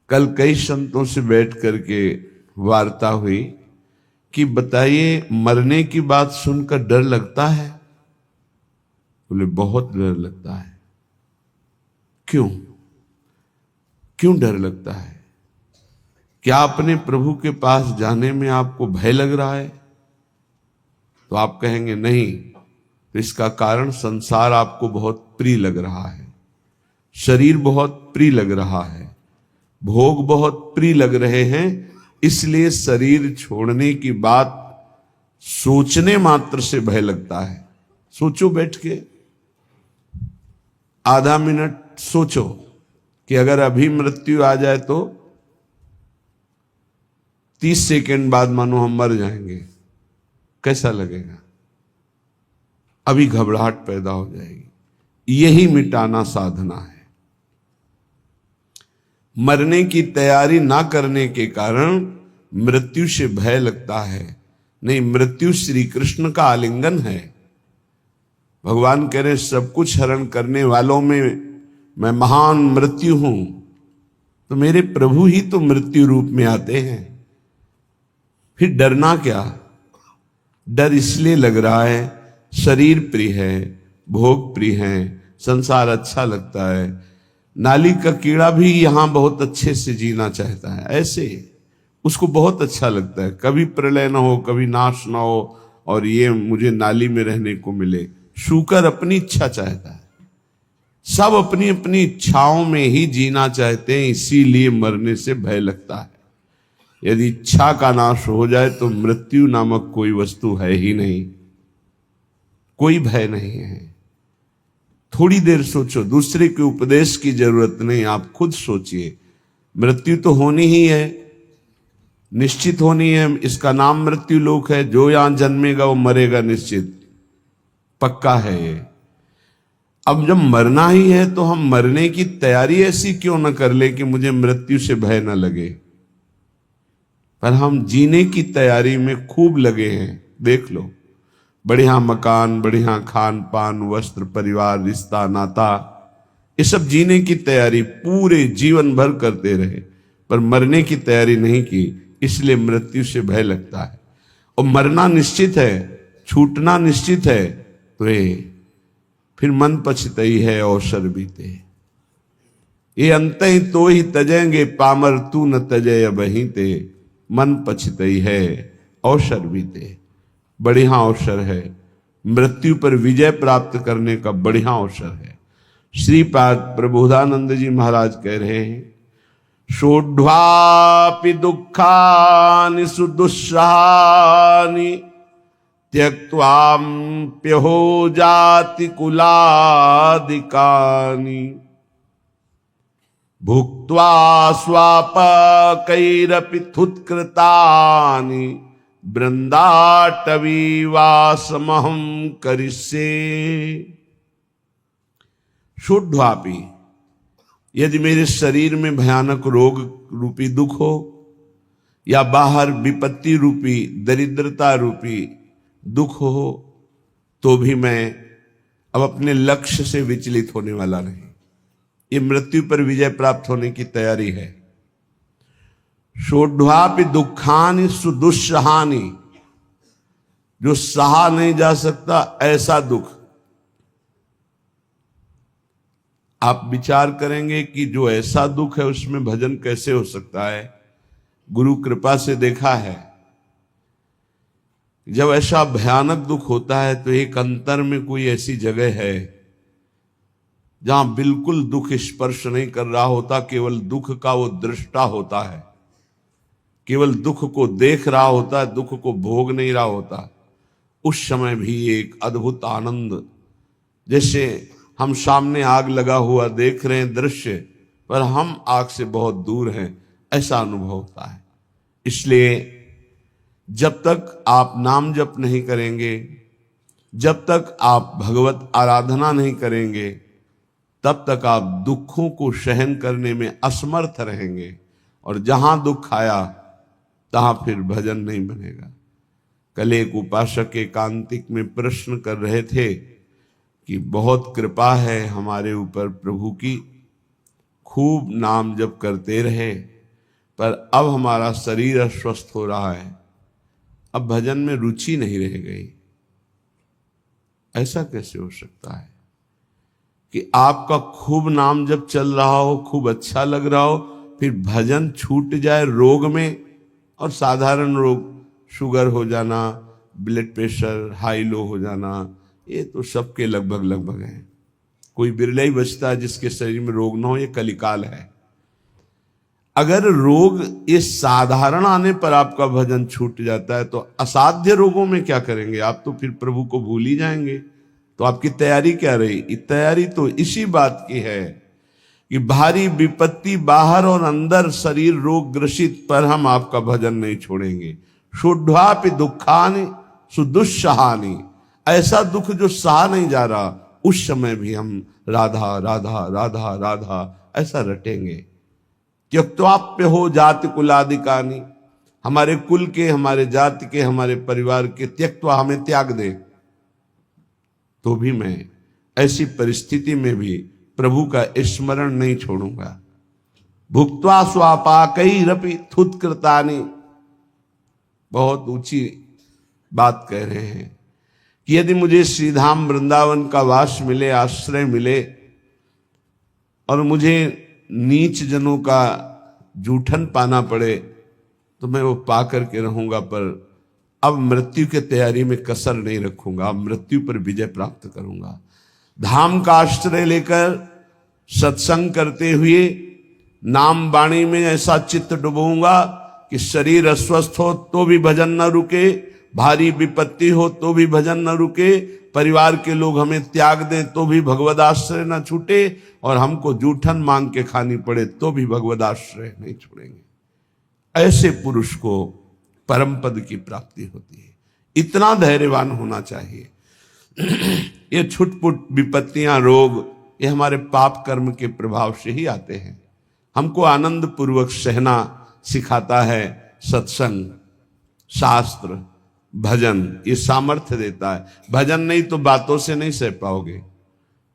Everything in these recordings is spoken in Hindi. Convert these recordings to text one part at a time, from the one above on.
कल कई संतों से बैठ करके वार्ता हुई कि बताइए मरने की बात सुनकर डर लगता है? बोले बहुत डर लगता है। क्यों क्यों डर लगता है? क्या अपने प्रभु के पास जाने में आपको भय लग रहा है? तो आप कहेंगे नहीं, तो इसका कारण संसार आपको बहुत प्रिय लग रहा है, शरीर बहुत प्रिय लग रहा है, भोग बहुत प्रिय लग रहे हैं, इसलिए शरीर छोड़ने की बात सोचने मात्र से भय लगता है। सोचो, बैठ के आधा मिनट सोचो कि अगर अभी मृत्यु आ जाए तो 30 सेकंड बाद मानो हम मर जाएंगे, कैसा लगेगा? अभी घबराहट पैदा हो जाएगी। यही मिटाना साधना है। मरने की तैयारी ना करने के कारण मृत्यु से भय लगता है। नहीं, मृत्यु श्री कृष्ण का आलिंगन है। भगवान कह रहे सब कुछ हरण करने वालों में मैं महान मृत्यु हूं, तो मेरे प्रभु ही तो मृत्यु रूप में आते हैं। फिर डरना क्या? डर इसलिए लग रहा है शरीर प्रिय है, भोग प्रिय है, संसार अच्छा लगता है। नाली का कीड़ा भी यहां बहुत अच्छे से जीना चाहता है, ऐसे उसको बहुत अच्छा लगता है, कभी प्रलय ना हो, कभी नाश ना हो, और ये मुझे नाली में रहने को मिले। शूकर अपनी इच्छा चाहता है, सब अपनी अपनी इच्छाओं में ही जीना चाहते हैं, इसीलिए मरने से भय लगता है। यदि इच्छा का नाश हो जाए तो मृत्यु नामक कोई वस्तु है ही नहीं, कोई भय नहीं है। थोड़ी देर सोचो, दूसरे के उपदेश की जरूरत नहीं, आप खुद सोचिए। मृत्यु तो होनी ही है, निश्चित होनी है। इसका नाम मृत्यु लोक है। जो यहां जन्मेगा वो मरेगा, निश्चित पक्का है ये। अब जब मरना ही है तो हम मरने की तैयारी ऐसी क्यों न कर ले कि मुझे मृत्यु से भय न लगे, पर हम जीने की तैयारी में खूब लगे हैं। देख लो, बढ़िया मकान, बढ़िया खान पान, वस्त्र, परिवार, रिश्ता, नाता, ये सब जीने की तैयारी पूरे जीवन भर करते रहे, पर मरने की तैयारी नहीं की, इसलिए मृत्यु से भय लगता है। और मरना निश्चित है, छूटना निश्चित है, तो ये फिर मन पछतई है अवसर बीते। ये अंत ही तो ही तजेंगे पामर, तू न तजे अबहीं ते। मन पछतई है अवसर बीते। बढ़िया अवसर है, मृत्यु पर विजय प्राप्त करने का बढ़िया अवसर है। श्रीपाद प्रबोधानंद जी महाराज कह रहे हैं, सोढ़्वापि दुखानि सुदुस्सहानि त्यक्त्वाप्यहो जाति कुलादिकानि भुक्त्वा स्वापकैरपि थुत्कृतानि बृंदाटवीवासमहं करिष्ये। सोढ़्वापि, यदि मेरे शरीर में भयानक रोग रूपी दुख हो, या बाहर विपत्ति रूपी, दरिद्रता रूपी दुख हो, तो भी मैं अब अपने लक्ष्य से विचलित होने वाला नहीं। ये मृत्यु पर विजय प्राप्त होने की तैयारी है। सोढ़्वापि दुखानि सुदुस्सहानि, जो सहा नहीं जा सकता ऐसा दुख। आप विचार करेंगे कि जो ऐसा दुख है उसमें भजन कैसे हो सकता है। गुरु कृपा से देखा है, जब ऐसा भयानक दुख होता है तो एक अंतर में कोई ऐसी जगह है जहां बिल्कुल दुख स्पर्श नहीं कर रहा होता, केवल दुख का वो दृष्टा होता है, केवल दुख को देख रहा होता है, दुख को भोग नहीं रहा होता। उस समय भी एक अद्भुत आनंद, जैसे हम सामने आग लगा हुआ देख रहे हैं दृश्य, पर हम आग से बहुत दूर हैं, ऐसा अनुभव होता है। इसलिए जब तक आप नाम जप नहीं करेंगे, जब तक आप भगवत आराधना नहीं करेंगे, तब तक आप दुखों को सहन करने में असमर्थ रहेंगे, और जहां दुख आया तहां फिर भजन नहीं बनेगा। कल एक उपासक एकांतिक में प्रश्न कर रहे थे कि बहुत कृपा है हमारे ऊपर प्रभु की, खूब नाम जप करते रहे, पर अब हमारा शरीर अस्वस्थ हो रहा है, अब भजन में रुचि नहीं रह गई। ऐसा कैसे हो सकता है कि आपका खूब नाम जब चल रहा हो, खूब अच्छा लग रहा हो, फिर भजन छूट जाए रोग में? और साधारण रोग, शुगर हो जाना, ब्लड प्रेशर हाई लो हो जाना, ये तो सबके लगभग लगभग है। कोई बिरला ही बचता है जिसके शरीर में रोग ना हो, ये कलिकाल है। अगर रोग ये साधारण आने पर आपका भजन छूट जाता है तो असाध्य रोगों में क्या करेंगे आप? तो फिर प्रभु को भूल ही जाएंगे। तो आपकी तैयारी क्या रही? तैयारी तो इसी बात की है कि भारी विपत्ति बाहर और अंदर शरीर रोग ग्रसित पर हम आपका भजन नहीं छोड़ेंगे। शुद्धापि दुखानि सुदुस्सहानि, ऐसा दुख जो सहा नहीं जा रहा, उस समय भी हम राधा राधा राधा राधा ऐसा रटेंगे। त्यक्त्वाप्य हो जाति कुलादिकानि, हमारे कुल के, हमारे जाति के, हमारे परिवार के त्यक्त्वा, हमें त्याग दे तो भी मैं ऐसी परिस्थिति में भी प्रभु का स्मरण नहीं छोड़ूंगा। भुक्त्वा स्वापाकैरपि थुत्कृतानि, बहुत ऊंची बात कह रहे हैं कि यदि मुझे श्रीधाम वृंदावन का वास मिले, आश्रय मिले, और मुझे नीच जनों का जूठन पाना पड़े तो मैं वो पा करके रहूंगा, पर अब मृत्यु की तैयारी में कसर नहीं रखूंगा, अब मृत्यु पर विजय प्राप्त करूंगा। धाम का आश्रय लेकर सत्संग करते हुए नाम वाणी में ऐसा चित्त डुबोऊंगा कि शरीर अस्वस्थ हो तो भी भजन न रुके, भारी विपत्ति हो तो भी भजन न रुके, परिवार के लोग हमें त्याग दें तो भी भगवद आश्रय न छूटे, और हमको जूठन मांग के खानी पड़े तो भी भगवद आश्रय नहीं छोड़ेंगे। ऐसे पुरुष को परम पद की प्राप्ति होती है। इतना धैर्यवान होना चाहिए। ये छुटपुट विपत्तियां, रोग, ये हमारे पाप कर्म के प्रभाव से ही आते हैं। हमको आनंद पूर्वक सहना सिखाता है सत्संग, शास्त्र, भजन, ये सामर्थ्य देता है। भजन नहीं तो बातों से नहीं सह पाओगे।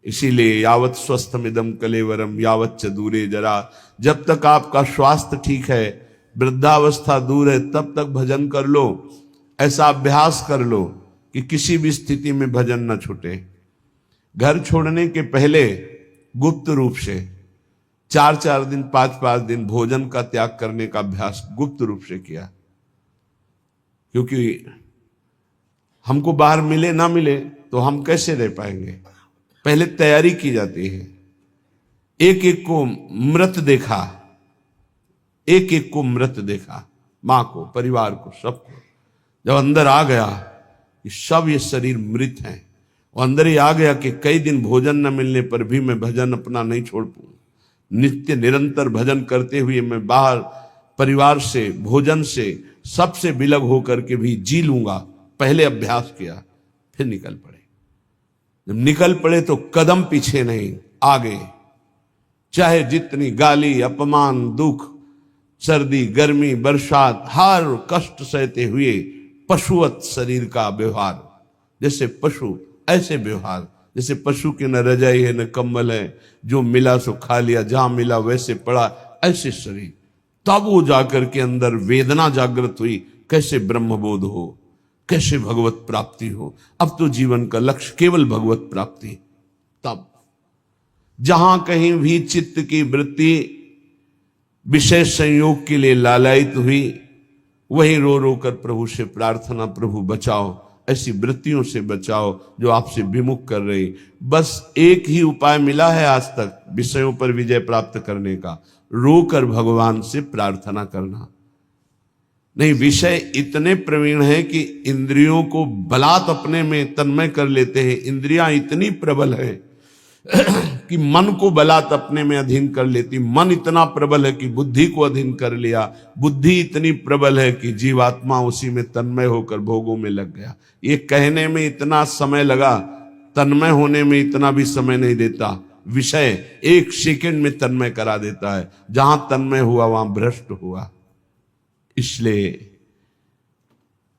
इसीलिए यावत स्वस्थमिदम कलेवरम यावत च दूरे जरा, जब तक आपका स्वास्थ्य ठीक है, वृद्धावस्था दूर है, तब तक भजन कर लो। ऐसा अभ्यास कर लो कि किसी भी स्थिति में भजन न छूटे। घर छोड़ने के पहले गुप्त रूप से 4-4 दिन, 5-5 दिन भोजन का त्याग करने का अभ्यास गुप्त रूप से किया, क्योंकि हमको बाहर मिले ना मिले तो हम कैसे रह पाएंगे। पहले तैयारी की जाती है। एक एक को मृत देखा, एक एक को मृत देखा, मां को, परिवार को, सबको। जब अंदर आ गया कि सब ये शरीर मृत हैं, और अंदर ही आ गया कि कई दिन भोजन न मिलने पर भी मैं भजन अपना नहीं छोड़ पाऊं, नित्य निरंतर भजन करते हुए मैं बाहर परिवार से, भोजन से, सबसे विलग होकर के भी जी लूंगा। पहले अभ्यास किया, फिर निकल पड़े। जब निकल पड़े तो कदम पीछे नहीं, आगे। चाहे जितनी गाली, अपमान, दुख, सर्दी, गर्मी, बरसात, हर कष्ट सहते हुए पशुवत शरीर का व्यवहार, जैसे पशु ऐसे व्यवहार, जैसे पशु की न रजाई है न कंबल है, जो मिला सो खा लिया, जहां मिला वैसे पड़ा, ऐसे शरीर। तब वो जाकर के अंदर वेदना जागृत हुई, कैसे ब्रह्मबोध हो, कैसे भगवत प्राप्ति हो। अब तो जीवन का लक्ष्य केवल भगवत प्राप्ति। तब जहां कहीं भी चित्त की वृत्ति विशेष संयोग के लिए लालायित हुई, वही रो रो कर प्रभु से प्रार्थना, प्रभु बचाओ, ऐसी वृत्तियों से बचाओ जो आपसे विमुख कर रही। बस एक ही उपाय मिला है आज तक विषयों पर विजय प्राप्त करने का, रोकर भगवान से प्रार्थना करना। नहीं, विषय इतने प्रवीण हैं कि इंद्रियों को बलात् अपने में तन्मय कर लेते हैं। इंद्रियां इतनी प्रबल है कि मन को बलात् अपने में अधीन कर लेती। मन इतना प्रबल है कि बुद्धि को अधीन कर लिया। बुद्धि इतनी प्रबल है कि जीवात्मा उसी में तन्मय होकर भोगों में लग गया। ये कहने में इतना समय लगा, तन्मय होने में इतना भी समय नहीं देता। विषय 1 सेकंड में तन्मय करा देता है। जहां तन्मय हुआ वहां भ्रष्ट हुआ। इसलिए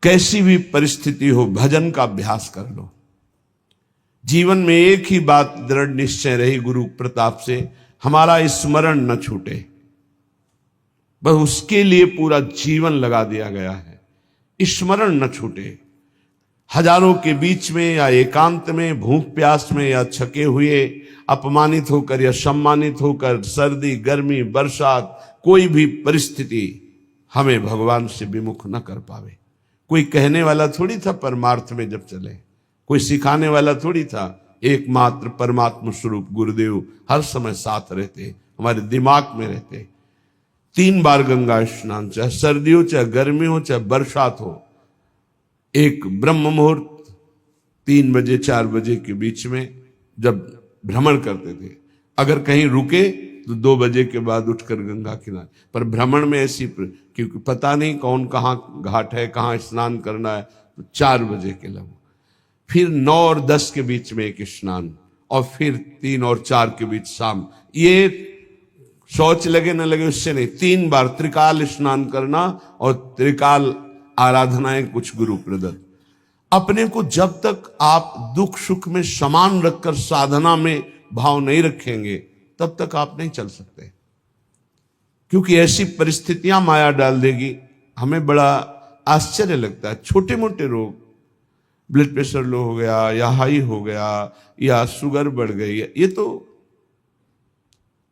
कैसी भी परिस्थिति हो, भजन का अभ्यास कर लो। जीवन में एक ही बात दृढ़ निश्चय रही गुरु प्रताप से, हमारा स्मरण न छूटे। बस उसके लिए पूरा जीवन लगा दिया गया है। स्मरण न छूटे। हजारों के बीच में या एकांत में, भूख प्यास में या छके हुए, अपमानित होकर या सम्मानित होकर, सर्दी गर्मी बरसात, कोई भी परिस्थिति हमें भगवान से विमुख न कर पावे। कोई कहने वाला थोड़ी था परमार्थ में जब चले, कोई सिखाने वाला थोड़ी था। एकमात्र परमात्मा स्वरूप गुरुदेव हर समय साथ रहते, हमारे दिमाग में रहते। 3 बार गंगा स्नान, चाहे सर्दी हो, चाहे गर्मी हो, चाहे बरसात हो। एक ब्रह्म मुहूर्त 3 बजे 4 बजे के बीच में जब भ्रमण करते थे, अगर कहीं रुके तो 2 बजे के बाद उठकर गंगा किनारे। पर भ्रमण में ऐसी, क्योंकि पता नहीं कौन कहाँ घाट है, कहाँ स्नान करना है, तो 4 बजे के लगभग। फिर 9 और 10 के बीच में एक स्नान, और फिर 3 और 4 के बीच शाम। ये शौच लगे न लगे उससे नहीं, 3 बार त्रिकाल स्नान करना और त्रिकाल आराधनाएं कुछ गुरु प्रदत्त। अपने को जब तक आप दुख सुख में समान रखकर साधना में भाव नहीं रखेंगे, तब तक आप नहीं चल सकते। क्योंकि ऐसी परिस्थितियां माया डाल देगी। हमें बड़ा आश्चर्य लगता है, छोटे मोटे रोग, ब्लड प्रेशर लो हो गया या हाई हो गया या शुगर बढ़ गई, ये तो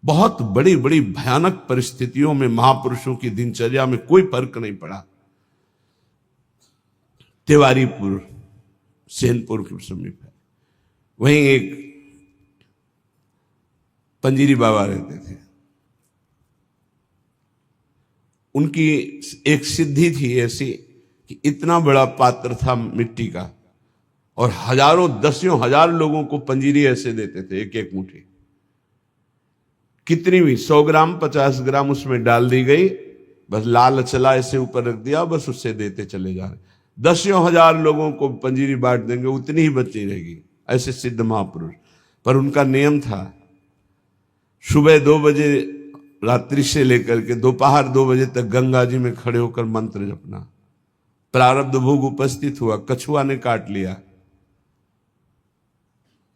बहुत बड़ी बड़ी भयानक परिस्थितियों में महापुरुषों की दिनचर्या में कोई फर्क नहीं पड़ा। तिवारीपुर सेनपुर के समीप है, वहीं एक पंजीरी बाबा रहते थे। उनकी एक सिद्धि थी ऐसी कि इतना बड़ा पात्र था मिट्टी का, और हजारों 10,000 लोगों को पंजीरी ऐसे देते थे, एक एक मुट्ठी। कितनी भी 100 ग्राम 50 ग्राम उसमें डाल दी गई, बस लाल चला ऐसे ऊपर रख दिया, बस उससे देते चले जा रहे। 10,000 लोगों को पंजीरी बांट देंगे, उतनी ही बची रहेगी। ऐसे सिद्ध महापुरुष। पर उनका नियम था, सुबह 2 बजे रात्रि से लेकर के दोपहर 2 बजे तक गंगा जी में खड़े होकर मंत्र जपना। प्रारब्ध भोग उपस्थित हुआ, कछुआ ने काट लिया,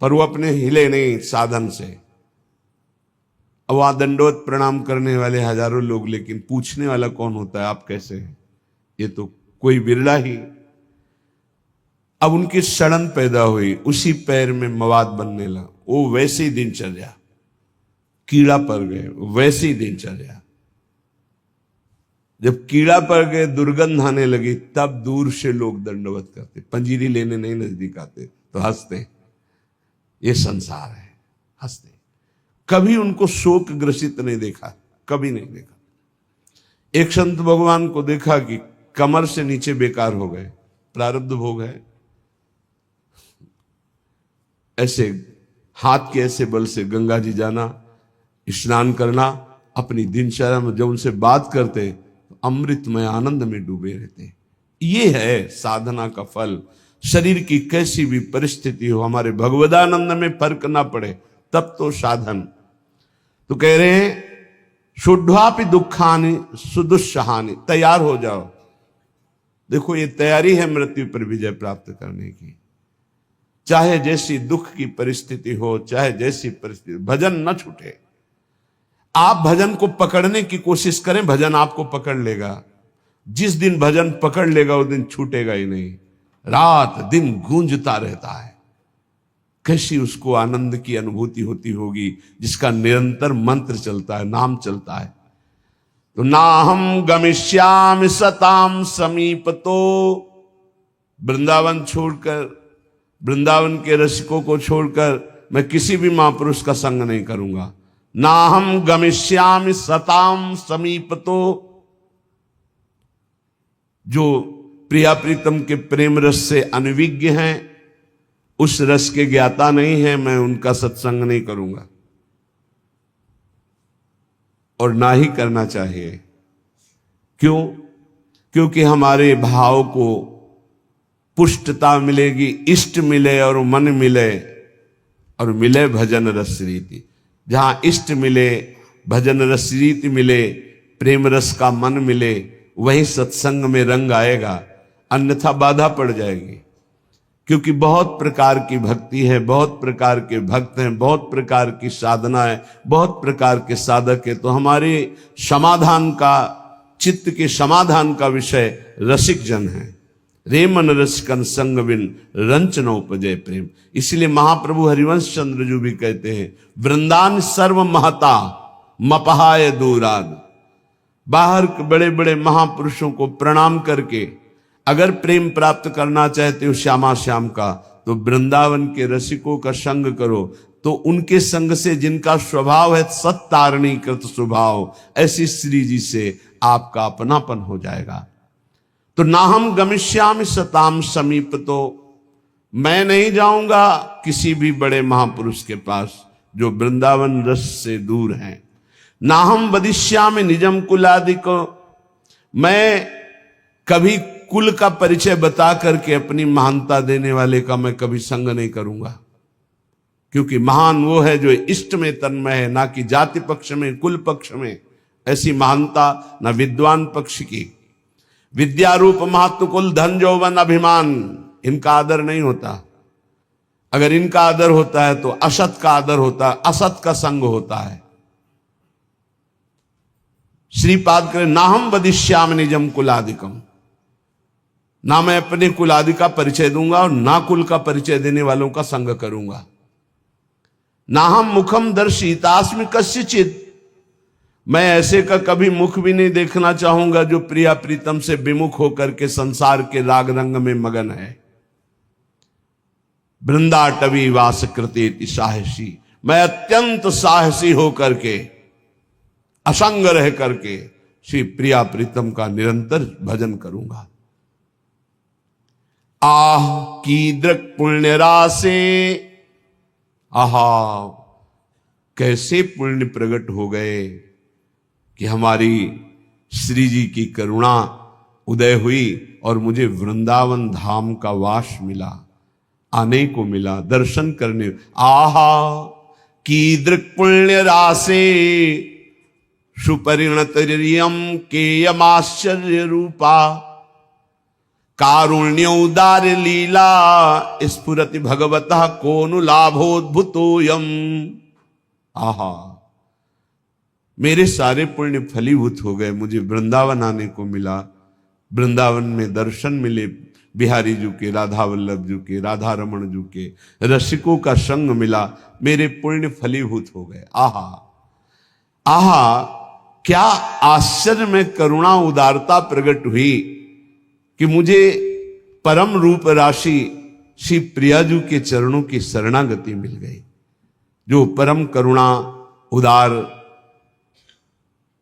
पर वो अपने हिले नहीं साधन से। अब वहां दंडवत प्रणाम करने वाले हजारों लोग, लेकिन पूछने वाला कौन होता है, आप कैसे हैं? ये तो कोई बिरला ही। अब उनकी सड़न पैदा हुई, उसी पैर में मवाद बनने लगा। वो वैसे ही दिनचर्या, कीड़ा पड़ गए, वैसी दिनचर्या। जब कीड़ा पड़ गए, दुर्गंध आने लगी, तब दूर से लोग दंडवत करते, पंजीरी लेने नहीं नजदीक आते, तो हंसते। ये संसार है, हंसते। कभी उनको शोक ग्रसित नहीं देखा, कभी नहीं देखा। एक संत भगवान को देखा कि कमर से नीचे बेकार हो गए, प्रारब्ध भोग है। ऐसे हाथ के ऐसे बल से गंगा जी जाना, स्नान करना, अपनी दिनचर्या में जब उनसे बात करते तो अमृतमय आनंद में डूबे रहते। ये है साधना का फल। शरीर की कैसी भी परिस्थिति हो, हमारे भगवदानंद में फर्क ना पड़े, तब तो साधन। तो कह रहे हैं, शुद्धापि दुखानि सुदुस्सहानि, तैयार हो जाओ। देखो, ये तैयारी है मृत्यु पर विजय प्राप्त करने की। चाहे जैसी दुख की परिस्थिति हो, चाहे जैसी परिस्थिति, भजन न छूटे। आप भजन को पकड़ने की कोशिश करें, भजन आपको पकड़ लेगा। जिस दिन भजन पकड़ लेगा, उस दिन छूटेगा ही नहीं, रात दिन गूंजता रहता है। कैसी उसको आनंद की अनुभूति होती होगी, जिसका निरंतर मंत्र चलता है, नाम चलता है। तो नाहम गमिष्यामि सताम समीपतो, वृंदावन छोड़कर, वृंदावन के रसिकों को छोड़कर मैं किसी भी महापुरुष का संग नहीं करूंगा। नाहम गमिष्यामि सताम समीपतो, जो प्रिया प्रीतम के प्रेम रस से अनविज्ञ हैं, उस रस के ज्ञाता नहीं है, मैं उनका सत्संग नहीं करूंगा, और ना ही करना चाहिए। क्यों? क्योंकि हमारे भाव को पुष्टता मिलेगी, इष्ट मिले और मन मिले, और मिले भजन रस रीति। जहां इष्ट मिले, भजन रस रीति मिले, प्रेम रस का मन मिले, वहीं सत्संग में रंग आएगा, अन्यथा बाधा पड़ जाएगी। क्योंकि बहुत प्रकार की भक्ति है, बहुत प्रकार के भक्त हैं, बहुत प्रकार की साधना है, बहुत प्रकार के साधक है। तो हमारे समाधान का चित्त के समाधान का विषय रसिक जन है। रे मन रसिकन संग बिन रंच न उपजय प्रेम। इसलिए महाप्रभु हरिवंश चंद्र जी भी कहते हैं, वृंदान सर्व महता मपहाय दूराद। बाहर बड़े बड़े महापुरुषों को प्रणाम करके अगर प्रेम प्राप्त करना चाहते हो श्यामा श्याम का, तो वृंदावन के रसिकों का संग करो। तो उनके संग से, जिनका स्वभाव है सत्तारणी कृत स्वभाव, ऐसी श्री जी से आपका अपनापन हो जाएगा। तो ना हम गमिष्यामि सताम समीप, तो मैं नहीं जाऊंगा किसी भी बड़े महापुरुष के पास जो वृंदावन रस से दूर हैं। ना हम वदिष्यामि निजम कुलादिको, मैं कभी कुल का परिचय बता करके अपनी महानता देने वाले का मैं कभी संग नहीं करूंगा, क्योंकि महान वो है जो इष्ट में तन्मय है, ना कि जाति पक्ष में कुल पक्ष में। ऐसी महानता ना विद्वान पक्ष की। विद्या रूप महत्व कुल धन यौवन अभिमान, इनका आदर नहीं होता। अगर इनका आदर होता है तो असत का आदर होता है, असत का संग होता है। श्रीपाद करें, ना हम वदिष्याम निजम कुलादिकम, ना मैं अपने कुलादि का परिचय दूंगा और ना कुल का परिचय देने वालों का संग करूंगा। ना हम मुखम दर्शितास्मि कस्यचित्, मैं ऐसे का कभी मुख भी नहीं देखना चाहूंगा जो प्रिया प्रीतम से विमुख होकर के संसार के राग रंग में मगन है। वृंदाटवी वास कृतेति साहसी, मैं अत्यंत साहसी होकर के, असंग रह करके श्री प्रिया प्रीतम का निरंतर भजन करूंगा। आह कीदृक् पुण्य राशे, आहा कैसे पुण्य प्रकट हो गए कि हमारी श्री जी की करुणा उदय हुई और मुझे वृंदावन धाम का वास मिला, आने को मिला, दर्शन करने। आहा कीदृक् पुण्य राशे सुपरिणतरियम केयमाश्चर्य रूपा, कारुण्य उदार लीला स्फुरति भगवतः कोनु लाभोद्भुतोयम। आहा मेरे सारे पुण्य फलीभूत हो गए, मुझे वृंदावन आने को मिला, वृंदावन में दर्शन मिले बिहारी जी के, राधा वल्लभ जी के, राधा रमण जी के, रसिकों का संग मिला, मेरे पुण्य फलीभूत हो गए। आहा आहा क्या आश्चर्य में करुणा उदारता प्रकट हुई कि मुझे परम रूप राशि श्री प्रियाजू के चरणों की शरणागति मिल गई, जो परम करुणा उदार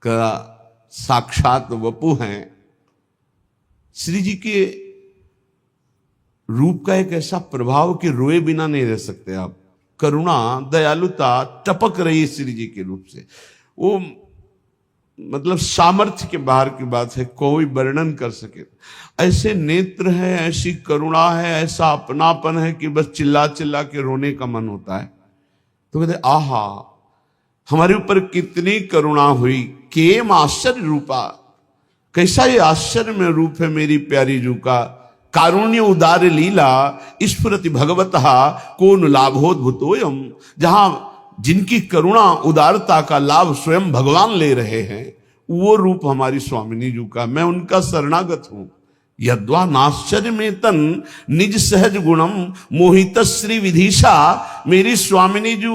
का साक्षात वपु हैं। श्री जी के रूप का एक ऐसा प्रभाव कि रोए बिना नहीं रह सकते आप। करुणा दयालुता टपक रही श्री जी के रूप से, वो मतलब सामर्थ्य के बाहर की बात है, कोई वर्णन कर सके। ऐसे नेत्र है, ऐसी करुणा है, ऐसा अपनापन है कि बस चिल्ला चिल्ला के रोने का मन होता है। तो कहते आहा हमारे ऊपर कितनी करुणा हुई, केम आश्चर्य रूपा, कैसा ये आश्चर्य में रूप है मेरी प्यारी जू का। कारुण्य उदार लीला स्फुरति भगवतः कोन लाभोद्भुतोयम, जहां जिनकी करुणा उदारता का लाभ स्वयं भगवान ले रहे हैं, वो रूप हमारी स्वामिनी जी का। मैं उनका शरणागत हूं। यद्वा नाश्चर्य में तन निज सहज गुणम मोहित श्री विधिशा, मेरी स्वामिनी जी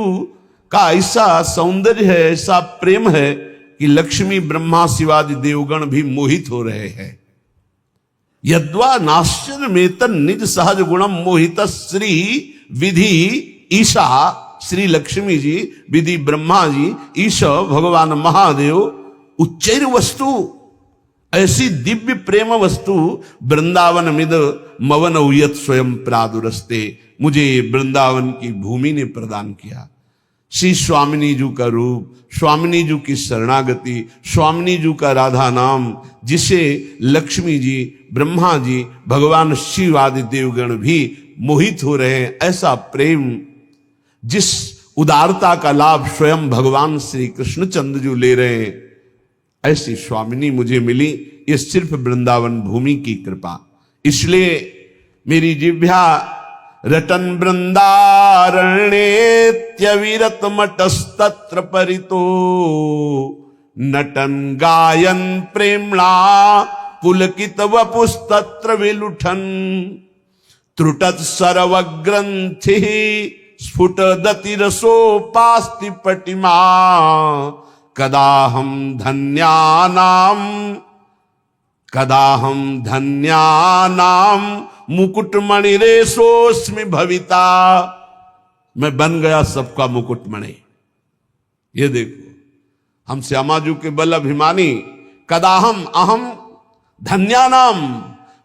का ऐसा सौंदर्य है, ऐसा प्रेम है कि लक्ष्मी ब्रह्मा शिवादि देवगण भी मोहित हो रहे हैं। यद्वा नाश्चर्य में तन निज सहज गुणम मोहित श्री विधि ईशा, श्री लक्ष्मी जी, विधि ब्रह्मा जी, ईश भगवान महादेव, उच्चैर वस्तु, ऐसी दिव्य प्रेम वस्तु वृंदावन मिद मवन उयत स्वयं प्रादुरस्ते, मुझे वृंदावन की भूमि ने प्रदान किया। श्री स्वामिनी जी का रूप, स्वामिनी जी की शरणागति, स्वामिनी जी का राधा नाम, जिसे लक्ष्मी जी, ब्रह्मा जी, भगवान शिव आदि देवगण भी मोहित हो रहे हैं। ऐसा प्रेम, जिस उदारता का लाभ स्वयं भगवान श्री कृष्णचंद्र जी ले रहे हैं, ऐसी स्वामिनी मुझे मिली। ये सिर्फ वृंदावन भूमि की कृपा। इसलिए मेरी जिह्वा रटन वृंदारण्येत्यविरत मटस्तत्र परितो नटन गायन प्रेमणा पुलकित वपुस्तत्र विलुठन त्रुटत सर्वग्रंथि स्फुटदति रसोपास्ति पटिमा कदाहम धन्यानाम मुकुटमणिरेशोस्मि भविता। मैं बन गया सबका मुकुटमणि। ये देखो, हम श्यामाजू के बल अभिमानी। कदाहम अहम धन्यानाम,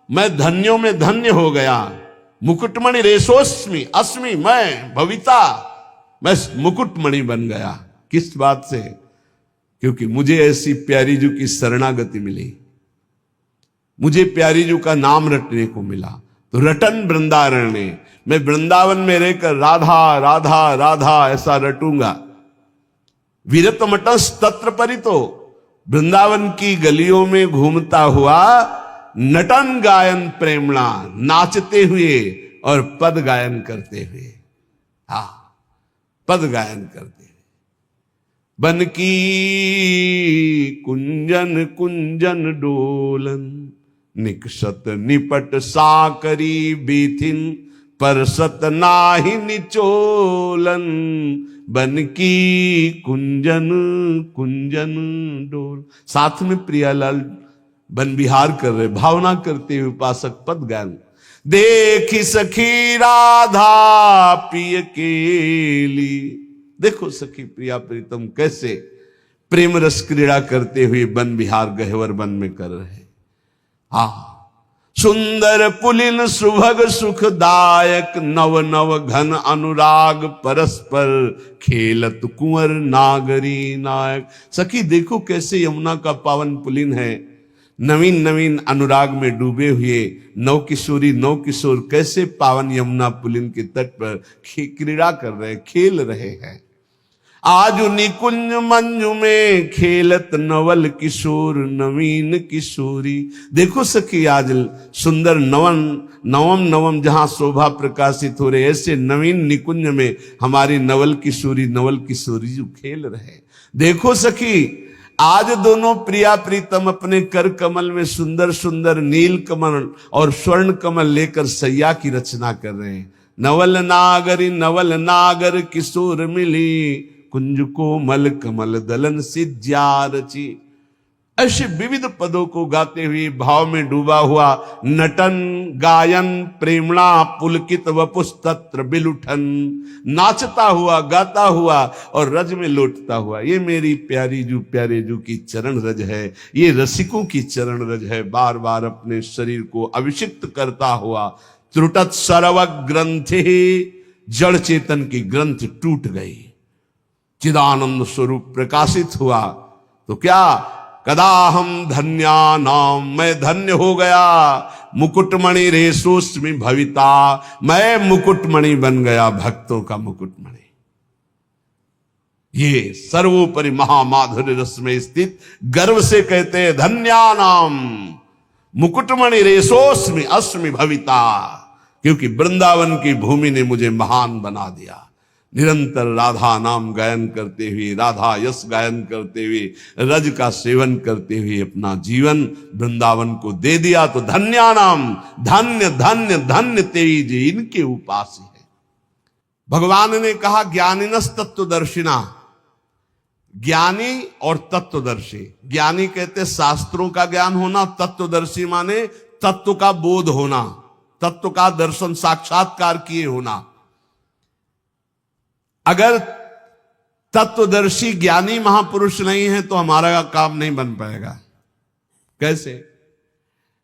मैं धन्यों में धन्य हो गया। मुकुटमणि रेशोस्मि अस्मि, मैं भविता, मैं मुकुटमणि बन गया। किस बात से? क्योंकि मुझे ऐसी प्यारी जू की शरणागति मिली, मुझे प्यारी जू का नाम रटने को मिला। तो रटन वृंदारण्य, मैं वृंदावन में रहकर राधा राधा राधा ऐसा रटूंगा। विरत मटस तत्र परितो, वृंदावन की गलियों में घूमता हुआ नटन गायन प्रेमणा, नाचते हुए और पद गायन करते हुए। हा, पद गायन करते हुए। बन की कुंजन कुंजन डोलन, निकसत निपट साकरी बीथिन, परसत नाही निचोलन। बन की कुंजन कुंजन डोल। साथ में प्रियालाल बन विहार कर रहे, भावना करते हुए उपासक पद गायन। देखी सखी राधा पिय केली, देखो सखी प्रिया प्रीतम कैसे प्रेम रस क्रीड़ा करते हुए वन विहार गहवर वन में कर रहे। हाँ, सुंदर पुलिन सुभग सुखदायक, नव नव घन अनुराग परस्पर, खेलत कुंवर नागरी नायक। सखी देखो कैसे यमुना का पावन पुलिन है, नवीन नवीन अनुराग में डूबे हुए नव किशोरी नव किशोर कैसे पावन यमुना पुलिन के तट पर क्रीड़ा कर रहे, खेल रहे हैं। आज निकुंज मंजू में खेलत नवल किशोर नवीन किशोरी। देखो सखी आज सुंदर नवम जहां शोभा प्रकाशित हो रहे, ऐसे नवीन निकुंज में हमारी नवल किशोरी जो खेल रहे। देखो सखी आज दोनों प्रिया प्रीतम अपने कर कमल में सुंदर सुंदर नील कमल और स्वर्ण कमल लेकर सैया की रचना कर रहे हैं। नवल नागर किशोर मिली, कुंज को मल कमल दलन सिज्या रची। ऐसे विविध पदों को गाते हुए भाव में डूबा हुआ नटन गायन प्रेमणा पुलकित वपुस्तत्र बिलुठन, नाचता हुआ गाता हुआ और रज में लौटता हुआ। ये मेरी प्यारी जू प्यारे जू की चरण रज है, ये रसिकों की चरण रज है। बार बार अपने शरीर को अभिषिक्त करता हुआ त्रुटत सर्व ग्रंथि, जड़ चेतन की ग्रंथ टूट गई, चिदानंद स्वरूप प्रकाशित हुआ। तो क्या कदाहम धन्यानाम, मैं धन्य हो गया। मुकुटमणि रेशोस्मि भविता, मैं मुकुटमणि बन गया, भक्तों का मुकुटमणि। ये सर्वोपरि महामाधुर्य रस में स्थित गर्व से कहते हैं धन्यानाम मुकुटमणि रेशोस्मि अस्मि भविता, क्योंकि वृंदावन की भूमि ने मुझे महान बना दिया। निरंतर राधा नाम गायन करते हुए, राधा यश गायन करते हुए, रज का सेवन करते हुए अपना जीवन वृंदावन को दे दिया। तो धन्यानाम, धन्य धन्य धन्य तेई जी इनके उपासी है। भगवान ने कहा ज्ञानिनस तत्वदर्शिना, ज्ञानी और तत्वदर्शी। ज्ञानी कहते शास्त्रों का ज्ञान होना, तत्वदर्शी माने तत्व का बोध होना, तत्व का दर्शन साक्षात्कार किए होना। अगर तत्वदर्शी ज्ञानी महापुरुष नहीं है तो हमारा काम नहीं बन पाएगा। कैसे?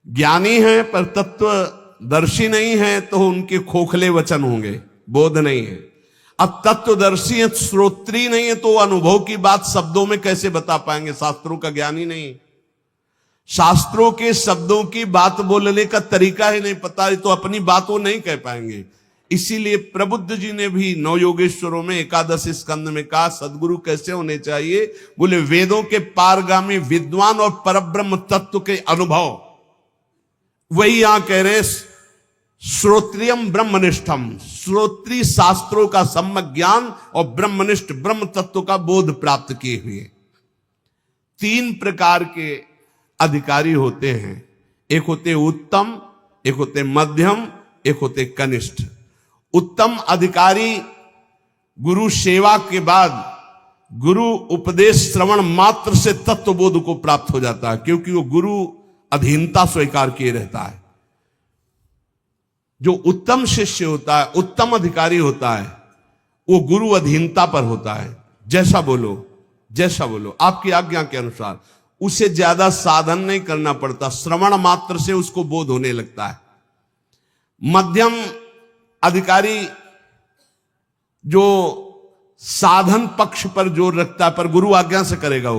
ज्ञानी है पर तत्वदर्शी नहीं है तो उनके खोखले वचन होंगे, बोध नहीं है। अब तत्वदर्शी है, श्रोत्री नहीं है तो अनुभव की बात शब्दों में कैसे बता पाएंगे? शास्त्रों का ज्ञानी नहीं, शास्त्रों के शब्दों की बात बोलने का तरीका ही नहीं पता, तो अपनी बात वो नहीं कह पाएंगे। इसीलिए प्रबुद्ध जी ने भी नवयोगेश्वरों में 11 स्कंद में कहा सदगुरु कैसे होने चाहिए? बोले वेदों के पारगामी विद्वान और परब्रह्म तत्व के अनुभव। वही यहां कह रहे श्रोत्रियम ब्रह्मनिष्ठम, श्रोत्री शास्त्रों का सम्यक ज्ञान और ब्रह्मनिष्ठ ब्रह्म तत्व का बोध प्राप्त किए हुए। तीन प्रकार के अधिकारी होते हैं। एक होते उत्तम, एक होते मध्यम, एक होते कनिष्ठ। उत्तम अधिकारी गुरु सेवा के बाद गुरु उपदेश श्रवण मात्र से तत्वबोध को प्राप्त हो जाता है, क्योंकि वो गुरु अधीनता स्वीकार किए रहता है। जो उत्तम शिष्य होता है, उत्तम अधिकारी होता है, वो गुरु अधीनता पर होता है। जैसा बोलो, जैसा बोलो, आपकी आज्ञा के अनुसार। उसे ज्यादा साधन नहीं करना पड़ता, श्रवण मात्र से उसको बोध होने लगता है। मध्यम अधिकारी जो साधन पक्ष पर जोर रखता है, पर गुरु आज्ञा से करेगा,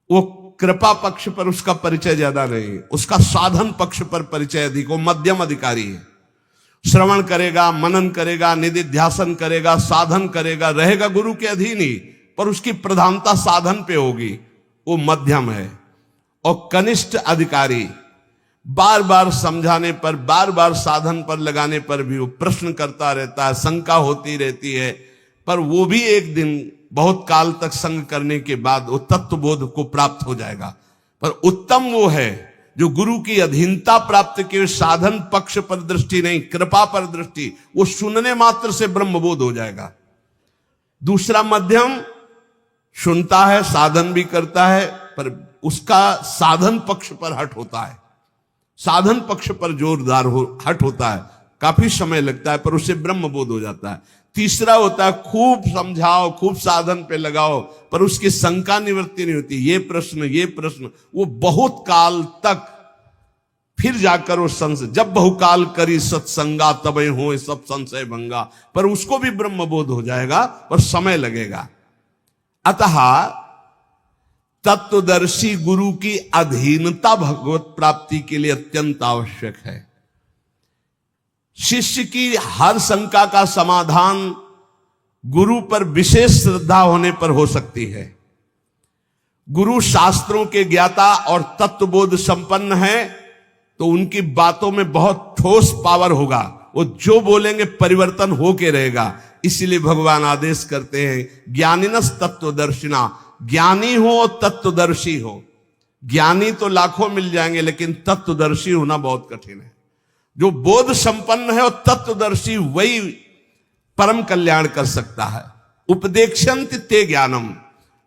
वो कृपा पक्ष पर उसका परिचय ज्यादा नहीं, उसका साधन पक्ष पर परिचय अधिक। वो मध्यम अधिकारी है। श्रवण करेगा, मनन करेगा, निधिध्यासन करेगा, साधन करेगा, रहेगा गुरु के अधीन ही, पर उसकी प्रधानता साधन पे होगी, वो मध्यम है। और कनिष्ठ अधिकारी बार बार समझाने पर, बार बार साधन पर लगाने पर भी वो प्रश्न करता रहता है, शंका होती रहती है, पर वो भी एक दिन बहुत काल तक संग करने के बाद वो तत्वबोध को प्राप्त हो जाएगा। पर उत्तम वो है जो गुरु की अधीनता प्राप्त के साधन पक्ष पर दृष्टि नहीं, कृपा पर दृष्टि, वो सुनने मात्र से ब्रह्मबोध हो जाएगा। दूसरा मध्यम सुनता है, साधन भी करता है, पर उसका साधन पक्ष पर हट होता है, साधन पक्ष पर जोरदार हट होता है, काफी समय लगता है, पर उसे ब्रह्मबोध हो जाता है। तीसरा होता है खूब समझाओ, खूब साधन पे लगाओ, पर उसकी शंका निवृत्ति नहीं होती, ये प्रश्न, वो बहुत काल तक फिर जाकर वो संशय, जब बहुकाल करी सत्संगा तबे हो सब संशय भंगा, पर उसको भी ब्रह्मबोध हो जाएगा, पर समय लगेगा। अतः तत्वदर्शी गुरु की अधीनता भगवत प्राप्ति के लिए अत्यंत आवश्यक है। शिष्य की हर शंका का समाधान गुरु पर विशेष श्रद्धा होने पर हो सकती है। गुरु शास्त्रों के ज्ञाता और तत्वबोध संपन्न है, तो उनकी बातों में बहुत ठोस पावर होगा, वो जो बोलेंगे परिवर्तन होके रहेगा। इसीलिए भगवान आदेश करते हैं ज्ञानिनस तत्वदर्शिना, ज्ञानी हो और तत्वदर्शी हो। ज्ञानी तो लाखों मिल जाएंगे, लेकिन तत्वदर्शी होना बहुत कठिन है। जो बोध संपन्न है और तत्वदर्शी, वही परम कल्याण कर सकता है। उपदेक्षंत ते ज्ञानम,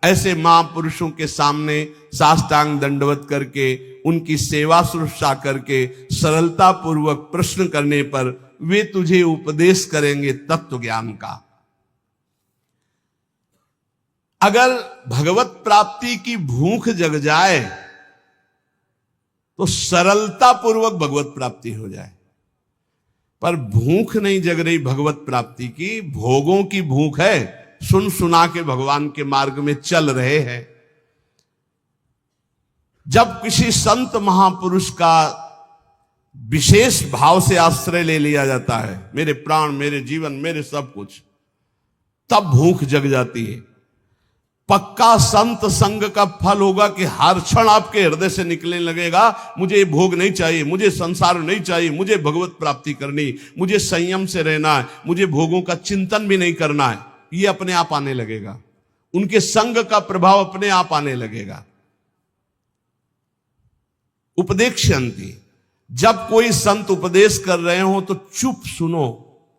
ऐसे महापुरुषों के सामने साष्टांग दंडवत करके, उनकी सेवा शुश्रूषा करके, सरलता पूर्वक प्रश्न करने पर वे तुझे उपदेश करेंगे तत्व ज्ञान का। अगर भगवत प्राप्ति की भूख जग जाए तो सरलता पूर्वक भगवत प्राप्ति हो जाए, पर भूख नहीं जग रही भगवत प्राप्ति की, भोगों की भूख है, सुन सुना के भगवान के मार्ग में चल रहे हैं। जब किसी संत महापुरुष का विशेष भाव से आश्रय ले लिया जाता है, मेरे प्राण, मेरे जीवन, मेरे सब कुछ, तब भूख जग जाती है। पक्का संत संग का फल होगा कि हर क्षण आपके हृदय से निकलने लगेगा, मुझे भोग नहीं चाहिए, मुझे संसार नहीं चाहिए, मुझे भगवत प्राप्ति करनी, मुझे संयम से रहना है, मुझे भोगों का चिंतन भी नहीं करना है। ये अपने आप आने लगेगा, उनके संग का प्रभाव अपने आप आने लगेगा। उपदेक्षन्ति, जब कोई संत उपदेश कर रहे हो तो चुप सुनो,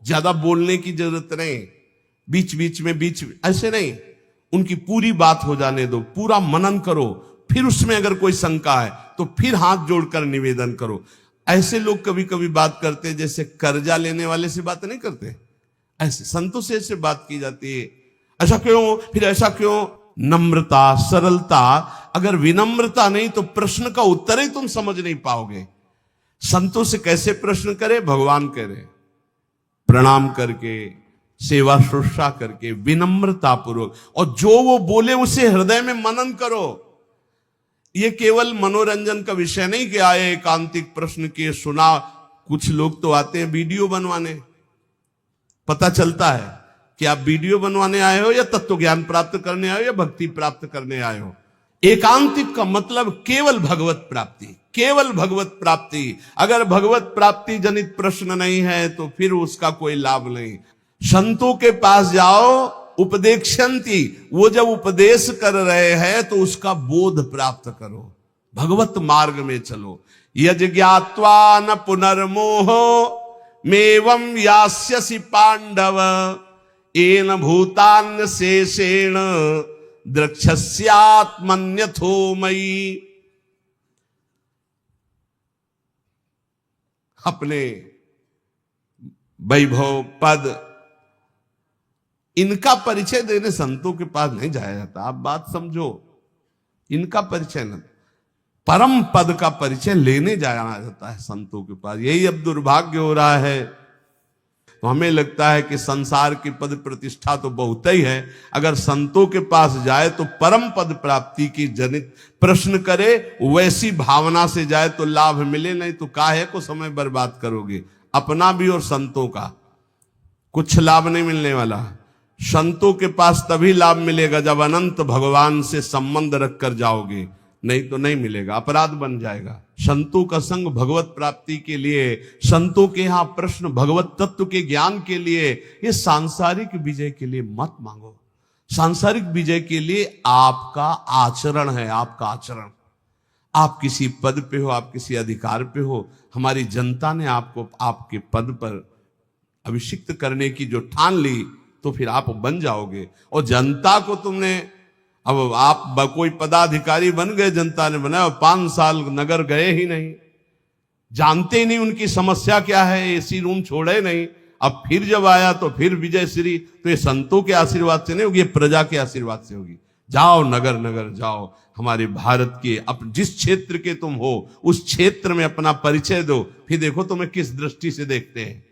ज्यादा बोलने की जरूरत नहीं, बीच बीच ऐसे नहीं, उनकी पूरी बात हो जाने दो, पूरा मनन करो, फिर उसमें अगर कोई शंका है तो फिर हाथ जोड़कर निवेदन करो। ऐसे लोग कभी कभी बात करते जैसे कर्जा लेने वाले से बात नहीं करते, ऐसे संतों से ऐसे बात की जाती है, ऐसा क्यों, फिर ऐसा क्यों। नम्रता, सरलता, अगर विनम्रता नहीं तो प्रश्न का उत्तर ही तुम समझ नहीं पाओगे। संतों से कैसे प्रश्न करे, भगवान कह रहे, प्रणाम करके, सेवा शुश्रूषा करके, विनम्रता पूर्वक, और जो वो बोले उसे हृदय में मनन करो। ये केवल मनोरंजन का विषय नहीं कि आए एकांतिक प्रश्न किए, सुना। कुछ लोग तो आते हैं वीडियो बनवाने, पता चलता है कि आप वीडियो बनवाने आए हो या तत्व ज्ञान प्राप्त करने आए हो या भक्ति प्राप्त करने आए हो। एकांतिक का मतलब केवल भगवत प्राप्ति, केवल भगवत प्राप्ति। अगर भगवत प्राप्ति जनित प्रश्न नहीं है तो फिर उसका कोई लाभ नहीं। संतों के पास जाओ, उपदेक्षन्ति, वो जब उपदेश कर रहे हैं तो उसका बोध प्राप्त करो, भगवत मार्ग में चलो। यज ज्ञात्वा न पुनर्मोहो मेवं यास्यसि पांडव, येन भूतान्य शेषेण द्रक्ष्यस्यात्मन्यथो मयि। अपने वैभव पद इनका परिचय देने संतों के पास नहीं जाया जाता। आप बात समझो, इनका परिचय न, परम पद का परिचय लेने जाया जाता है संतों के पास। यही अब दुर्भाग्य हो रहा है। तो हमें लगता है कि संसार की पद प्रतिष्ठा तो बहुत ही है, अगर संतों के पास जाए तो परम पद प्राप्ति की जनित प्रश्न करे, वैसी भावना से जाए तो लाभ मिले, नहीं तो काहे को समय बर्बाद करोगे, अपना भी और संतों का। कुछ लाभ नहीं मिलने वाला। संतों के पास तभी लाभ मिलेगा जब अनंत भगवान से संबंध रखकर जाओगे, नहीं तो नहीं मिलेगा, अपराध बन जाएगा। संतों का संग भगवत प्राप्ति के लिए, संतों के यहां प्रश्न भगवत तत्व के ज्ञान के लिए, ये सांसारिक विजय के लिए मत मांगो। सांसारिक विजय के लिए आपका आचरण है, आपका आचरण। आप किसी पद पे हो, आप किसी अधिकार पे हो, हमारी जनता ने आपको आपके पद पर अभिषिक्त करने की जो ठान ली, तो फिर आप बन जाओगे। और जनता को तुमने, अब आप कोई पदाधिकारी बन गए, जनता ने बनाया, 5 साल नगर गए ही नहीं, जानते ही नहीं उनकी समस्या क्या है, एसी रूम छोड़े नहीं। अब फिर जब आया तो फिर विजय श्री, तो ये संतों के आशीर्वाद से नहीं होगी, ये प्रजा के आशीर्वाद से होगी। जाओ नगर नगर जाओ, हमारे भारत के जिस क्षेत्र के तुम हो उस क्षेत्र में अपना परिचय दो, फिर देखो तुम्हें किस दृष्टि से देखते हैं।